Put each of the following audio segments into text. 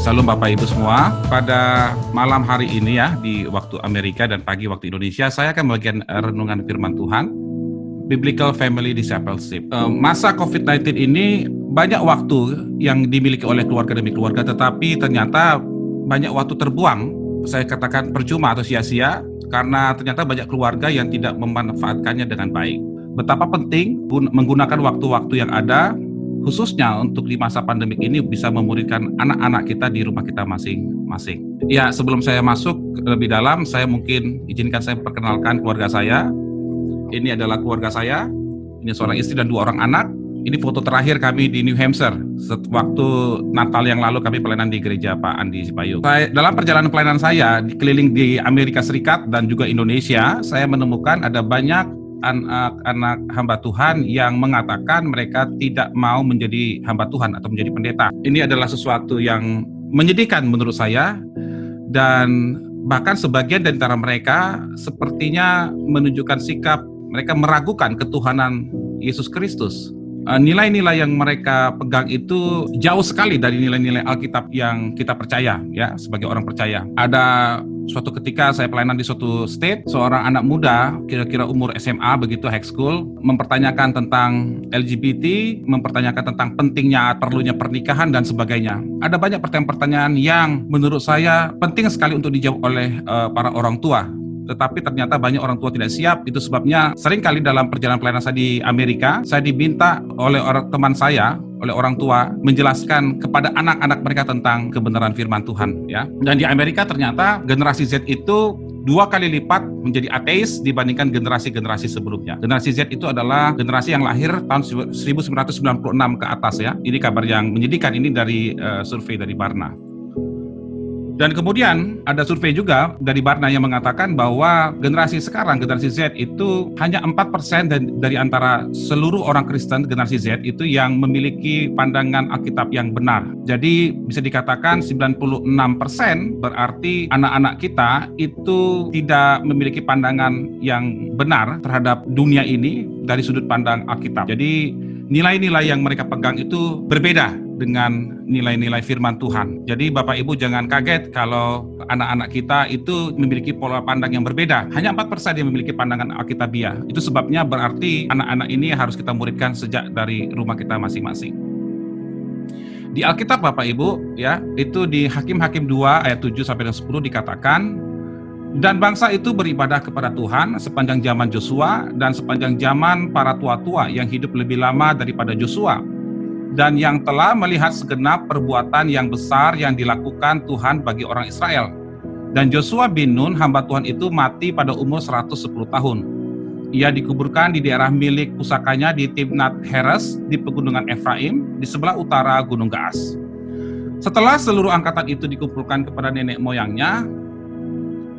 Salam Bapak Ibu semua. Pada malam hari ini ya, di waktu Amerika dan pagi waktu Indonesia, saya akan membagikan renungan firman Tuhan, Biblical Family Discipleship. Masa COVID-19 ini banyak waktu yang dimiliki oleh keluarga demi keluarga, tetapi ternyata banyak waktu terbuang, saya katakan percuma atau sia-sia, karena ternyata banyak keluarga yang tidak memanfaatkannya dengan baik. Betapa penting menggunakan waktu-waktu yang ada, khususnya untuk di masa pandemik ini bisa memuridkan anak-anak kita di rumah kita masing-masing. Ya, sebelum saya masuk lebih dalam, saya mungkin izinkan saya perkenalkan keluarga saya. Ini adalah keluarga saya, ini seorang istri dan 2 orang anak. Ini foto terakhir kami di New Hampshire. Waktu Natal yang lalu kami pelayanan di gereja Pak Andi Cipayung. Dalam perjalanan pelayanan saya, keliling di Amerika Serikat dan juga Indonesia, saya menemukan ada banyak anak-anak hamba Tuhan yang mengatakan mereka tidak mau menjadi hamba Tuhan atau menjadi pendeta. Ini adalah sesuatu yang menyedihkan menurut saya, dan bahkan sebagian dari antara mereka sepertinya menunjukkan sikap mereka meragukan ketuhanan Yesus Kristus. Nilai-nilai yang mereka pegang itu jauh sekali dari nilai-nilai Alkitab yang kita percaya ya sebagai orang percaya. Ada suatu ketika saya pelayanan di suatu state, seorang anak muda kira-kira umur SMA begitu, high school, mempertanyakan tentang LGBT, mempertanyakan tentang pentingnya perlunya pernikahan dan sebagainya. Ada banyak pertanyaan-pertanyaan yang menurut saya penting sekali untuk dijawab oleh para orang tua. Tetapi ternyata banyak orang tua tidak siap. Itu sebabnya seringkali dalam perjalanan pelayanan saya di Amerika, saya diminta oleh teman saya, oleh orang tua, menjelaskan kepada anak-anak mereka tentang kebenaran firman Tuhan ya. Dan di Amerika ternyata generasi Z itu 2 kali lipat menjadi ateis dibandingkan generasi-generasi sebelumnya. Generasi Z itu adalah generasi yang lahir tahun 1996 ke atas ya. Ini kabar yang menyedihkan, ini dari survei dari Barna. Dan kemudian ada survei juga dari Barna yang mengatakan bahwa generasi sekarang, generasi Z itu hanya 4% dari antara seluruh orang Kristen generasi Z itu yang memiliki pandangan Alkitab yang benar. Jadi bisa dikatakan 96% berarti anak-anak kita itu tidak memiliki pandangan yang benar terhadap dunia ini dari sudut pandang Alkitab. Jadi nilai-nilai yang mereka pegang itu berbeda dengan nilai-nilai firman Tuhan. Jadi Bapak Ibu jangan kaget kalau anak-anak kita itu memiliki pola pandang yang berbeda. Hanya 4% yang memiliki pandangan Alkitabiah. Itu sebabnya berarti anak-anak ini harus kita muridkan sejak dari rumah kita masing-masing. Di Alkitab Bapak Ibu ya, itu di Hakim-Hakim 2 ayat 7 sampai 10 dikatakan, dan bangsa itu beribadah kepada Tuhan sepanjang zaman Yosua dan sepanjang zaman para tua-tua yang hidup lebih lama daripada Yosua, dan yang telah melihat segenap perbuatan yang besar yang dilakukan Tuhan bagi orang Israel. Dan Yosua bin Nun, hamba Tuhan itu mati pada umur 110 tahun. Ia dikuburkan di daerah milik pusakanya di Timnat Heres di pegunungan Efraim, di sebelah utara Gunung Gaas. Setelah seluruh angkatan itu dikumpulkan kepada nenek moyangnya,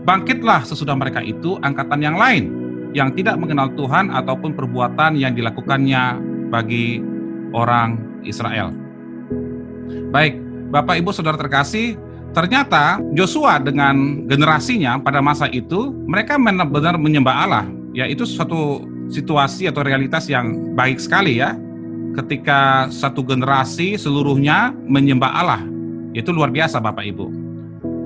bangkitlah sesudah mereka itu angkatan yang lain, yang tidak mengenal Tuhan ataupun perbuatan yang dilakukannya bagi orang Israel. Baik, Bapak Ibu Saudara terkasih, ternyata Yosua dengan generasinya pada masa itu mereka benar-benar menyembah Allah. Ya, itu suatu situasi atau realitas yang baik sekali ya. Ketika satu generasi seluruhnya menyembah Allah, itu luar biasa Bapak Ibu.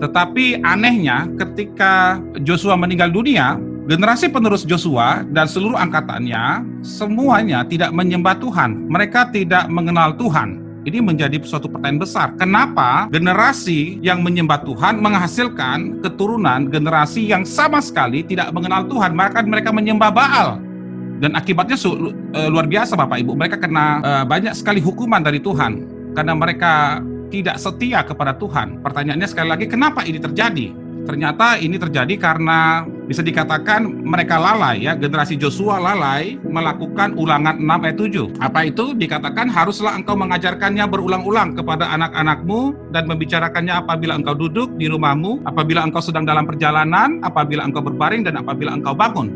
Tetapi anehnya ketika Yosua meninggal dunia, generasi penerus Yosua dan seluruh angkatannya semuanya tidak menyembah Tuhan. Mereka tidak mengenal Tuhan. Ini menjadi suatu pertanyaan besar. Kenapa generasi yang menyembah Tuhan menghasilkan keturunan generasi yang sama sekali tidak mengenal Tuhan? Maka mereka menyembah Baal. Dan akibatnya luar biasa Bapak Ibu. Mereka kena banyak sekali hukuman dari Tuhan karena mereka tidak setia kepada Tuhan. Pertanyaannya sekali lagi, kenapa ini terjadi? Ternyata ini terjadi karena bisa dikatakan mereka lalai ya, generasi Yosua lalai melakukan Ulangan 6 ayat 7. Apa itu? Dikatakan haruslah engkau mengajarkannya berulang-ulang kepada anak-anakmu dan membicarakannya apabila engkau duduk di rumahmu, apabila engkau sedang dalam perjalanan, apabila engkau berbaring dan apabila engkau bangun.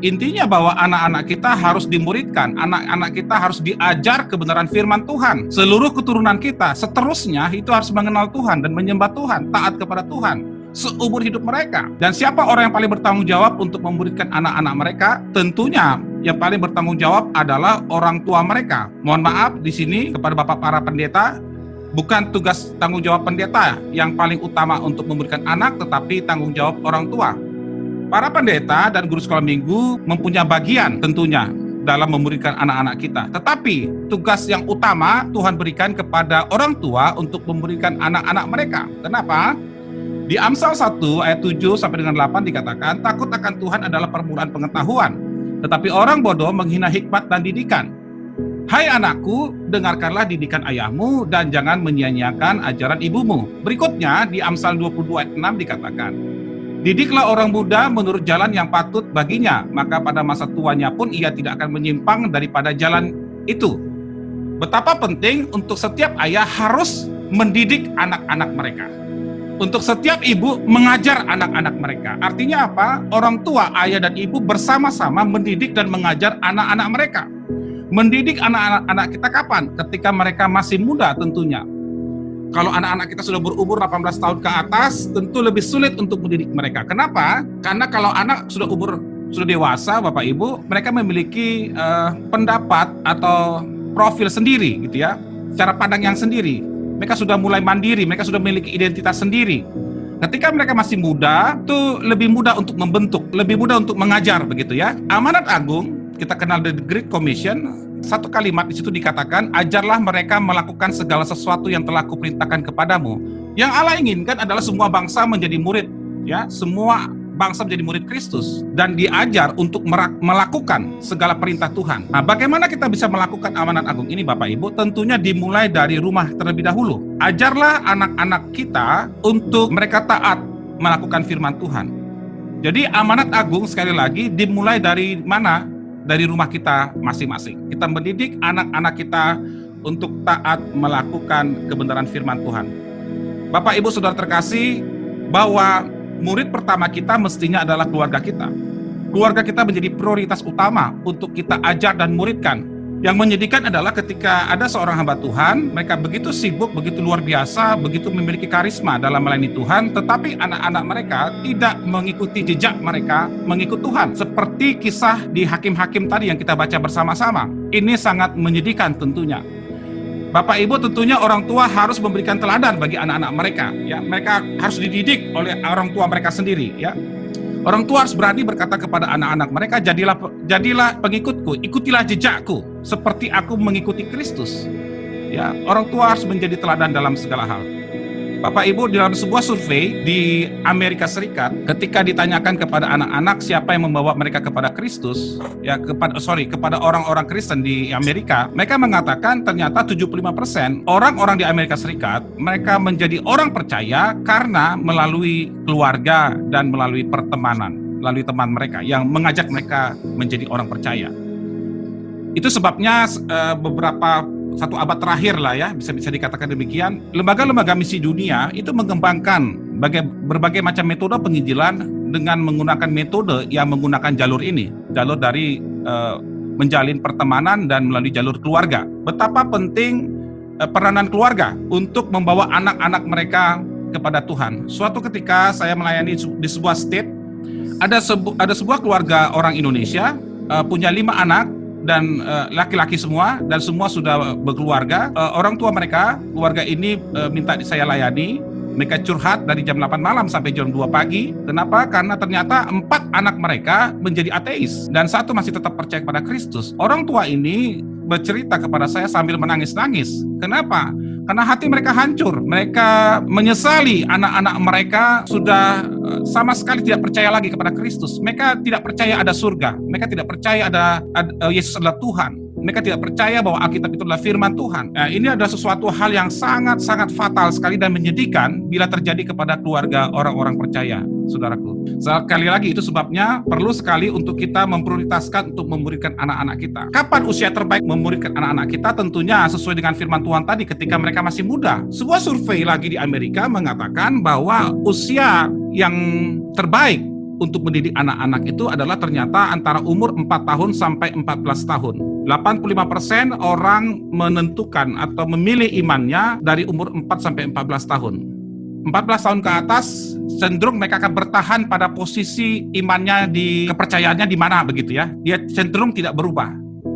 Intinya bahwa anak-anak kita harus dimuridkan, anak-anak kita harus diajar kebenaran firman Tuhan. Seluruh keturunan kita seterusnya itu harus mengenal Tuhan dan menyembah Tuhan, taat kepada Tuhan seumur hidup mereka. Dan siapa orang yang paling bertanggung jawab untuk memuridkan anak-anak mereka? Tentunya yang paling bertanggung jawab adalah orang tua mereka. Mohon maaf di sini kepada Bapak para pendeta, Bukan tugas tanggung jawab pendeta yang paling utama untuk memberikan anak, tetapi tanggung jawab orang tua. Para pendeta dan guru sekolah minggu mempunyai bagian tentunya dalam memberikan anak-anak kita. Tetapi tugas yang utama Tuhan berikan kepada orang tua untuk memberikan anak-anak mereka. Kenapa? Di Amsal 1 ayat 7 sampai dengan 8 dikatakan, takut akan Tuhan adalah permulaan pengetahuan, tetapi orang bodoh menghina hikmat dan didikan. Hai anakku, dengarkanlah didikan ayahmu dan jangan menyia-nyiakan ajaran ibumu. Berikutnya di Amsal 22 ayat 6 dikatakan, didiklah orang muda menurut jalan yang patut baginya, maka pada masa tuanya pun ia tidak akan menyimpang daripada jalan itu. Betapa penting untuk setiap ayah harus mendidik anak-anak mereka. Untuk setiap ibu mengajar anak-anak mereka. Artinya apa? Orang tua, ayah dan ibu bersama-sama mendidik dan mengajar anak-anak mereka. Mendidik anak-anak kita kapan? Ketika mereka masih muda tentunya. Kalau anak-anak kita sudah berumur 18 tahun ke atas, tentu lebih sulit untuk mendidik mereka. Kenapa? Karena kalau anak sudah dewasa, Bapak Ibu, mereka memiliki pendapat atau profil sendiri gitu ya. Cara pandang yang sendiri. Mereka sudah mulai mandiri, mereka sudah memiliki identitas sendiri. Ketika mereka masih muda, itu lebih mudah untuk membentuk, lebih mudah untuk mengajar begitu ya. Amanat agung, kita kenal The Great Commission, satu kalimat di situ dikatakan, ajarlah mereka melakukan segala sesuatu yang telah kuperintahkan kepadamu. Yang Allah inginkan adalah semua bangsa menjadi murid, ya, semua bangsa menjadi murid Kristus dan diajar untuk melakukan segala perintah Tuhan. Nah, bagaimana kita bisa melakukan amanat agung ini Bapak Ibu? Tentunya dimulai dari rumah terlebih dahulu. Ajarlah anak-anak kita untuk mereka taat melakukan firman Tuhan. Jadi amanat agung sekali lagi dimulai dari mana? Dari rumah kita masing-masing. Kita mendidik anak-anak kita untuk taat melakukan kebenaran firman Tuhan. Bapak Ibu Saudara terkasih, bahwa murid pertama kita mestinya adalah keluarga kita. Keluarga kita menjadi prioritas utama untuk kita ajar dan muridkan. Yang menyedihkan adalah ketika ada seorang hamba Tuhan, mereka begitu sibuk, begitu luar biasa, begitu memiliki karisma dalam melayani Tuhan, tetapi anak-anak mereka tidak mengikuti jejak mereka mengikut Tuhan. Seperti kisah di Hakim-Hakim tadi yang kita baca bersama-sama. Ini sangat menyedihkan tentunya. Bapak Ibu tentunya orang tua harus memberikan teladan bagi anak-anak mereka, ya. Mereka harus dididik oleh orang tua mereka sendiri, ya. Orang tua harus berani berkata kepada anak-anak mereka, jadilah pengikutku, ikutilah jejakku seperti aku mengikuti Kristus. Ya, orang tua harus menjadi teladan dalam segala hal. Bapak Ibu, dalam sebuah survei di Amerika Serikat, ketika ditanyakan kepada anak-anak siapa yang membawa mereka kepada Kristus, ya kepada orang-orang Kristen di Amerika, mereka mengatakan ternyata 75% orang-orang di Amerika Serikat mereka menjadi orang percaya karena melalui keluarga dan melalui pertemanan, melalui teman mereka yang mengajak mereka menjadi orang percaya. Itu sebabnya satu abad terakhir lah ya, bisa dikatakan demikian, lembaga-lembaga misi dunia itu mengembangkan berbagai macam metode penginjilan dengan menggunakan metode yang menggunakan jalur ini, jalur dari menjalin pertemanan dan melalui jalur keluarga. Betapa penting peranan keluarga untuk membawa anak-anak mereka kepada Tuhan. Suatu ketika saya melayani di sebuah state, ada sebuah keluarga orang Indonesia punya 5 anak, dan laki-laki semua, dan semua sudah berkeluarga. Orang tua mereka, keluarga ini minta saya layani. Mereka curhat dari jam 8 malam sampai jam 2 pagi. Kenapa? Karena ternyata 4 anak mereka menjadi ateis dan 1 masih tetap percaya kepada Kristus. Orang tua ini bercerita kepada saya sambil menangis-nangis. Kenapa? Karena hati mereka hancur. Mereka menyesali anak-anak mereka sudah sama sekali tidak percaya lagi kepada Kristus. Mereka tidak percaya ada surga. Mereka tidak percaya ada Yesus adalah Tuhan. Mereka tidak percaya bahwa Alkitab itu adalah firman Tuhan. Nah, ini adalah sesuatu hal yang sangat-sangat fatal sekali dan menyedihkan bila terjadi kepada keluarga orang-orang percaya, saudaraku. Sekali lagi itu sebabnya perlu sekali untuk kita memprioritaskan untuk memberikan anak-anak kita. Kapan usia terbaik memberikan anak-anak kita? Tentunya sesuai dengan firman Tuhan tadi, ketika mereka masih muda. Sebuah survei lagi di Amerika mengatakan bahwa usia yang terbaik untuk mendidik anak-anak itu adalah ternyata antara umur 4 tahun sampai 14 tahun. 85% orang menentukan atau memilih imannya dari umur 4 sampai 14 tahun. 14 tahun ke atas cenderung mereka akan bertahan pada posisi imannya di kepercayaannya di mana begitu ya. Dia cenderung tidak berubah.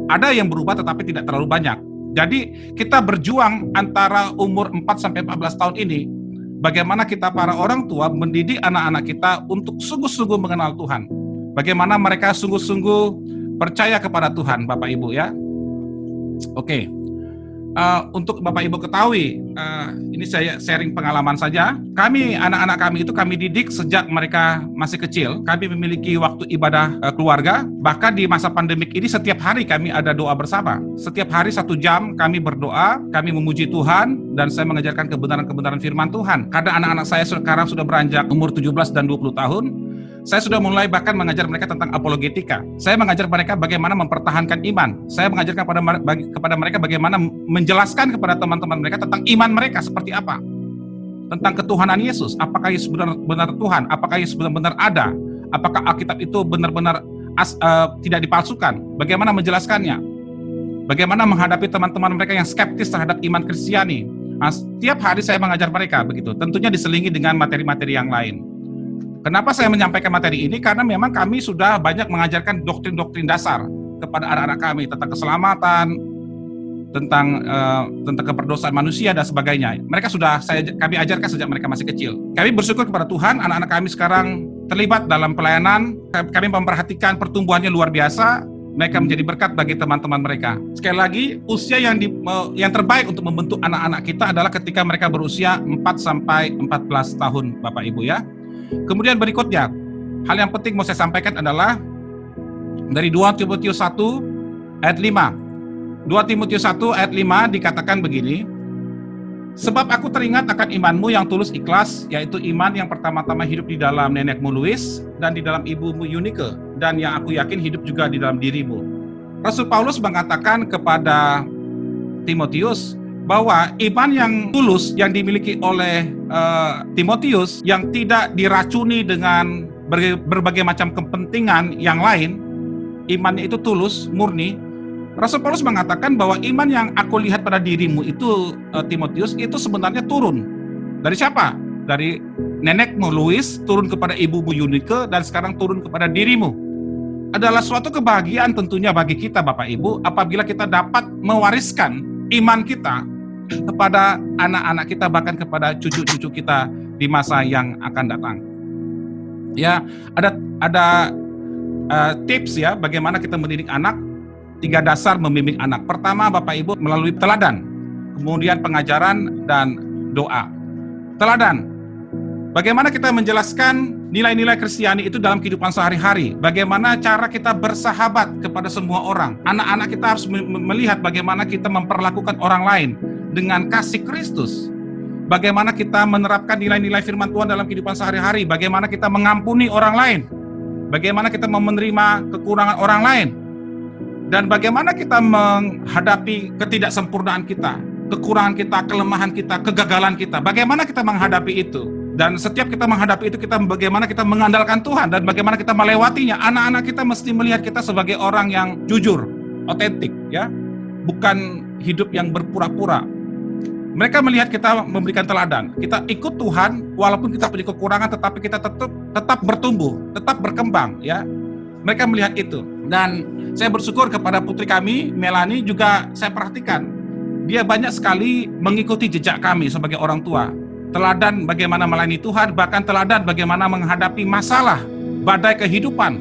Ada yang berubah tetapi tidak terlalu banyak. Jadi kita berjuang antara umur 4 sampai 14 tahun ini, bagaimana kita para orang tua mendidik anak-anak kita untuk sungguh-sungguh mengenal Tuhan. Bagaimana mereka sungguh-sungguh percaya kepada Tuhan, Bapak Ibu ya. Oke. Untuk Bapak Ibu ketahui, ini saya sharing pengalaman saja. Kami, anak-anak kami itu kami didik sejak mereka masih kecil. Kami memiliki waktu ibadah keluarga. Bahkan di masa pandemik ini setiap hari kami ada doa bersama. Setiap hari 1 jam kami berdoa, kami memuji Tuhan, dan saya mengajarkan kebenaran-kebenaran firman Tuhan. Karena anak-anak saya sekarang sudah beranjak umur 17 dan 20 tahun, saya sudah mulai bahkan mengajar mereka tentang apologetika. Saya mengajar mereka bagaimana mempertahankan iman. Saya mengajarkan kepada mereka bagaimana menjelaskan kepada teman-teman mereka tentang iman mereka seperti apa. Tentang ketuhanan Yesus. Apakah Yesus benar-benar Tuhan? Apakah Yesus benar-benar ada? Apakah Alkitab itu benar-benar tidak dipalsukan? Bagaimana menjelaskannya? Bagaimana menghadapi teman-teman mereka yang skeptis terhadap iman Kristiani? Setiap hari saya mengajar mereka begitu. Tentunya diselingi dengan materi-materi yang lain. Kenapa saya menyampaikan materi ini? Karena memang kami sudah banyak mengajarkan doktrin-doktrin dasar kepada anak-anak kami tentang keselamatan, tentang keberdosaan manusia dan sebagainya. Kami ajarkan sejak mereka masih kecil. Kami bersyukur kepada Tuhan, anak-anak kami sekarang terlibat dalam pelayanan. Kami memperhatikan pertumbuhannya luar biasa. Mereka menjadi berkat bagi teman-teman mereka. Sekali lagi, usia yang terbaik untuk membentuk anak-anak kita adalah ketika mereka berusia 4 sampai 14 tahun, Bapak Ibu ya. Kemudian berikutnya, hal yang penting mau saya sampaikan adalah dari 2 Timotius 1 ayat 5. 2 Timotius 1 ayat 5 dikatakan begini, sebab aku teringat akan imanmu yang tulus ikhlas, yaitu iman yang pertama-tama hidup di dalam nenekmu Lois dan di dalam ibumu Eunike, dan yang aku yakin hidup juga di dalam dirimu. Rasul Paulus mengatakan kepada Timotius bahwa iman yang tulus yang dimiliki oleh Timotius yang tidak diracuni dengan berbagai macam kepentingan yang lain, imannya itu tulus, murni. Rasul Paulus mengatakan bahwa iman yang aku lihat pada dirimu itu, Timotius, itu sebenarnya turun. Dari siapa? Dari nenekmu Lois, turun kepada ibumu Eunike, dan sekarang turun kepada dirimu. Adalah suatu kebahagiaan tentunya bagi kita Bapak Ibu apabila kita dapat mewariskan iman kita kepada anak-anak kita, bahkan kepada cucu-cucu kita di masa yang akan datang. Ya, ada tips ya bagaimana kita mendidik anak. 3 dasar membimbing anak. Pertama, Bapak Ibu, melalui teladan, kemudian pengajaran dan doa. Teladan. Bagaimana kita menjelaskan nilai-nilai Kristiani itu dalam kehidupan sehari-hari? Bagaimana cara kita bersahabat kepada semua orang? Anak-anak kita harus melihat bagaimana kita memperlakukan orang lain dengan kasih Kristus. Bagaimana kita menerapkan nilai-nilai firman Tuhan dalam kehidupan sehari-hari. Bagaimana kita mengampuni orang lain. Bagaimana kita menerima kekurangan orang lain. Dan bagaimana kita menghadapi ketidaksempurnaan kita, kekurangan kita, kelemahan kita, kegagalan kita. Bagaimana kita menghadapi itu? Dan setiap kita menghadapi itu, bagaimana kita mengandalkan Tuhan dan bagaimana kita melewatinya. Anak-anak kita mesti melihat kita sebagai orang yang jujur, otentik, ya, bukan hidup yang berpura-pura. Mereka melihat kita memberikan teladan. Kita ikut Tuhan, walaupun kita punya kekurangan, tetapi kita tetap bertumbuh, tetap berkembang, ya. Mereka melihat itu. Dan saya bersyukur kepada putri kami, Melanie, juga saya perhatikan. Dia banyak sekali mengikuti jejak kami sebagai orang tua. Teladan bagaimana melayani Tuhan, bahkan teladan bagaimana menghadapi masalah, badai kehidupan.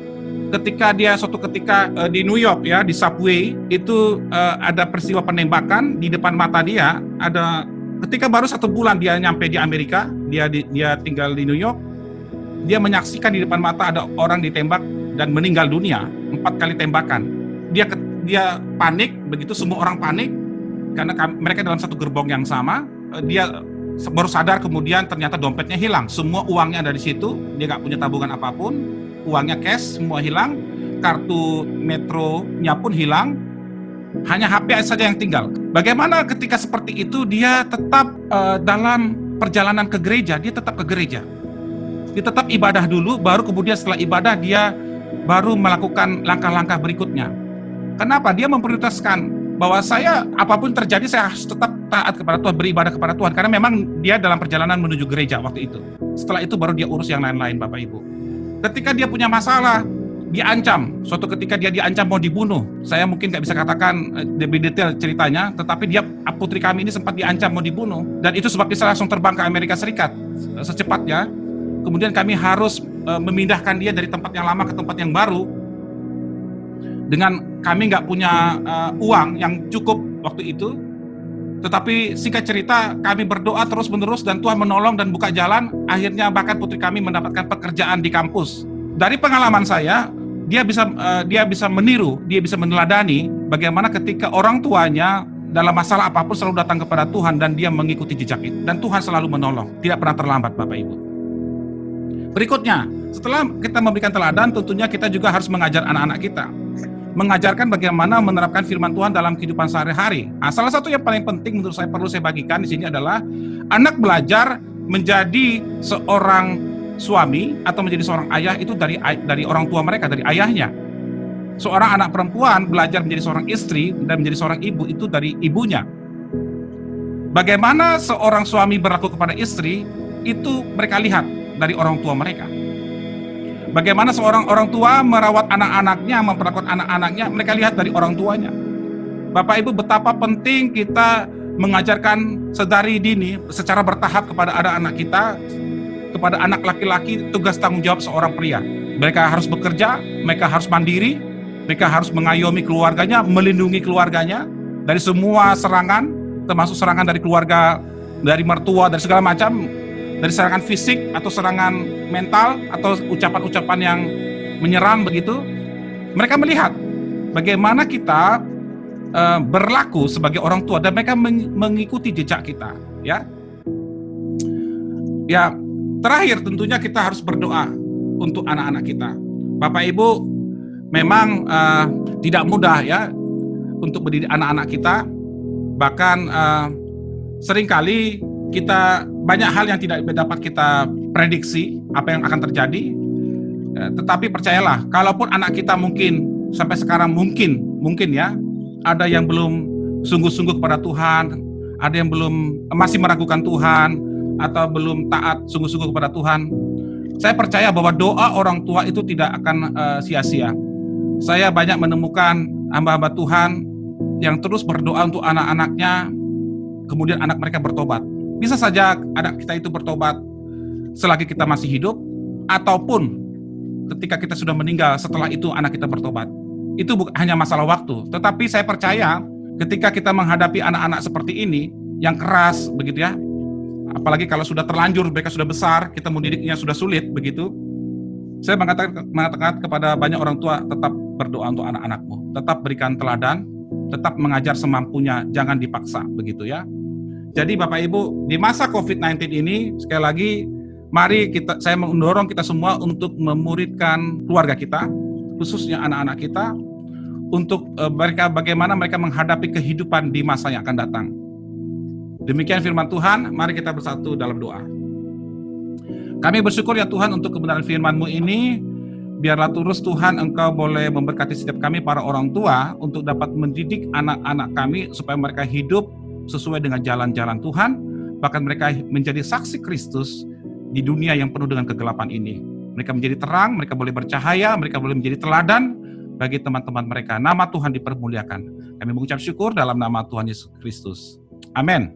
Ketika dia suatu ketika di New York ya, di subway, itu ada peristiwa penembakan di depan mata dia. Ketika baru 1 bulan dia nyampe di Amerika, dia tinggal di New York, dia menyaksikan di depan mata ada orang ditembak dan meninggal dunia, 4 kali tembakan. Dia panik, begitu semua orang panik, karena mereka dalam satu gerbong yang sama. Dia baru sadar kemudian ternyata dompetnya hilang, semua uangnya ada di situ, dia nggak punya tabungan apapun, uangnya cash semua hilang, kartu metronya pun hilang, hanya HP saja yang tinggal. Bagaimana ketika seperti itu dia tetap dalam perjalanan ke gereja, dia tetap ke gereja, dia tetap ibadah dulu, baru kemudian setelah ibadah dia baru melakukan langkah-langkah berikutnya. Kenapa? Dia memprioritaskan bahwa saya apapun terjadi saya harus tetap taat kepada Tuhan, beribadah kepada Tuhan, karena memang dia dalam perjalanan menuju gereja waktu itu. Setelah itu baru dia urus yang lain-lain, Bapak Ibu. Ketika dia punya masalah, diancam. Suatu ketika dia diancam mau dibunuh. Saya mungkin nggak bisa katakan lebih detail ceritanya, tetapi putri kami ini sempat diancam mau dibunuh. Dan itu sebabnya saya langsung terbang ke Amerika Serikat secepatnya. Kemudian kami harus memindahkan dia dari tempat yang lama ke tempat yang baru. Dengan kami nggak punya uang yang cukup waktu itu. Tetapi singkat cerita, kami berdoa terus-menerus dan Tuhan menolong dan buka jalan. Akhirnya bahkan putri kami mendapatkan pekerjaan di kampus. Dari pengalaman saya, dia bisa meniru, dia bisa meneladani bagaimana ketika orang tuanya dalam masalah apapun selalu datang kepada Tuhan dan dia mengikuti jejak itu. Dan Tuhan selalu menolong, tidak pernah terlambat Bapak Ibu. Berikutnya, setelah kita memberikan teladan, tentunya kita juga harus mengajar anak-anak kita. Mengajarkan bagaimana menerapkan firman Tuhan dalam kehidupan sehari-hari. Nah, salah satu yang paling penting menurut saya perlu saya bagikan di sini adalah anak belajar menjadi seorang suami atau menjadi seorang ayah itu dari orang tua mereka, dari ayahnya. Seorang anak perempuan belajar menjadi seorang istri dan menjadi seorang ibu itu dari ibunya. Bagaimana seorang suami berlaku kepada istri itu mereka lihat dari orang tua mereka. Bagaimana seorang orang tua merawat anak-anaknya, memperlakukan anak-anaknya, mereka lihat dari orang tuanya. Bapak Ibu, betapa penting kita mengajarkan sedari dini secara bertahap kepada anak-anak kita, kepada anak laki-laki tugas tanggung jawab seorang pria. Mereka harus bekerja, mereka harus mandiri, mereka harus mengayomi keluarganya, melindungi keluarganya dari semua serangan, termasuk serangan dari keluarga, dari mertua, dari segala macam, dari serangan fisik atau serangan mental atau ucapan-ucapan yang menyerang begitu. Mereka melihat bagaimana kita berlaku sebagai orang tua dan mereka mengikuti jejak kita, ya. Ya, terakhir tentunya kita harus berdoa untuk anak-anak kita. Bapak Ibu, memang tidak mudah ya untuk mendidik anak-anak kita. Bahkan seringkali kita banyak hal yang tidak dapat kita prediksi apa yang akan terjadi. Tetapi percayalah, kalaupun anak kita mungkin sampai sekarang mungkin ya ada yang belum sungguh-sungguh kepada Tuhan, ada yang masih meragukan Tuhan atau belum taat sungguh-sungguh kepada Tuhan. Saya percaya bahwa doa orang tua itu tidak akan sia-sia. Saya banyak menemukan hamba-hamba Tuhan yang terus berdoa untuk anak-anaknya, kemudian anak mereka bertobat. Bisa saja anak kita itu bertobat selagi kita masih hidup, ataupun ketika kita sudah meninggal, setelah itu anak kita bertobat. Itu hanya masalah waktu. Tetapi saya percaya ketika kita menghadapi anak-anak seperti ini, yang keras begitu ya, apalagi kalau sudah terlanjur, mereka sudah besar, kita mendidiknya sudah sulit begitu. Saya mengatakan kepada banyak orang tua, tetap berdoa untuk anak-anakmu, tetap berikan teladan, tetap mengajar semampunya, jangan dipaksa begitu ya. Jadi Bapak Ibu, di masa COVID-19 ini, sekali lagi, mari saya mendorong kita semua untuk memuridkan keluarga kita, khususnya anak-anak kita, untuk bagaimana mereka menghadapi kehidupan di masa yang akan datang. Demikian firman Tuhan, mari kita bersatu dalam doa. Kami bersyukur ya Tuhan untuk kebenaran firman-Mu ini, biarlah terus Tuhan Engkau boleh memberkati setiap kami para orang tua untuk dapat mendidik anak-anak kami supaya mereka hidup sesuai dengan jalan-jalan Tuhan, bahkan mereka menjadi saksi Kristus di dunia yang penuh dengan kegelapan ini. Mereka menjadi terang, mereka boleh bercahaya, mereka boleh menjadi teladan bagi teman-teman mereka. Nama Tuhan dipermuliakan. Kami mengucap syukur dalam nama Tuhan Yesus Kristus. Amin.